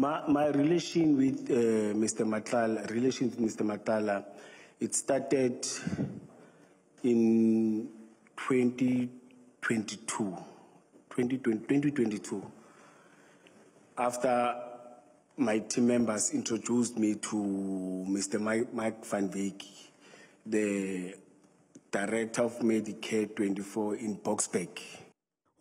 My relation with Mr. Matlala, it started in 2022. After my team members introduced me to Mr. Mike van Wyk, the director of Medicare 24 in Boksburg.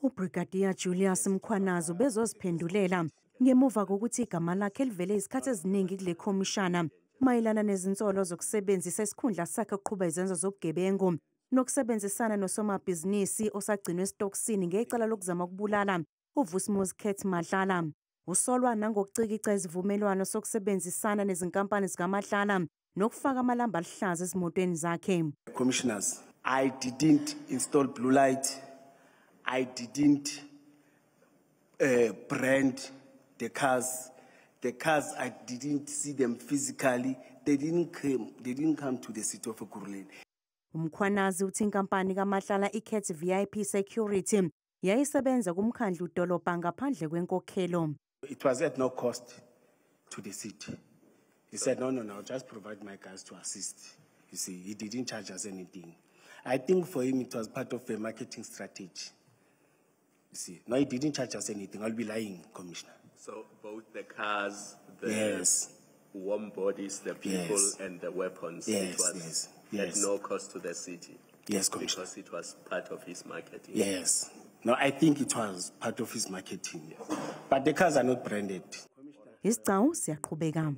Ubrigadier Julius Mkhwanazi bezoziphendulela ngemuva kokuthi igama lakhe livele izikhathi eziningi kule khomishana mayelana nezinsolo zokusebenzisa isikhundla sakhe ukuqhuba izenzo zobugebengu nokusebenzisana nosomabhizinisi osagcinwe esitokisini ngecala lokuzama ukubulala uVusimuzi Khet Madlala. Usolwa nangokucikica izivumelwano sokusebenzisana nezinkampani zikaMadlala nokufaka amalamba alihlaza ezimotweni zakhe. Commissioners, I didn't install blue light. I didn't brand the cars. The cars, I didn't see them physically. They didn't come to the city of Ekurhuleni. Umkhwanazi uthi inkampani kaMadlala iKhet VIP Security yayisebenza kumkhandlu dolobha ngaphandle kwenkokhelo. It was at no cost to the city. He said, no, I'll just provide my guys to assist. You see, he didn't charge us anything. I think for him it was part of a marketing strategy. You see, no, he didn't charge us anything. I'll be lying, Commissioner. So both the cars, the yes. warm bodies, the people, yes. and the weapons, yes. it was yes. at no cost to the city. Yes, Commissioner. Because it was part of his marketing. Yes. No, I think it was part of his marketing. Yes. But the cars are not branded. Isicau siyaqhubeka.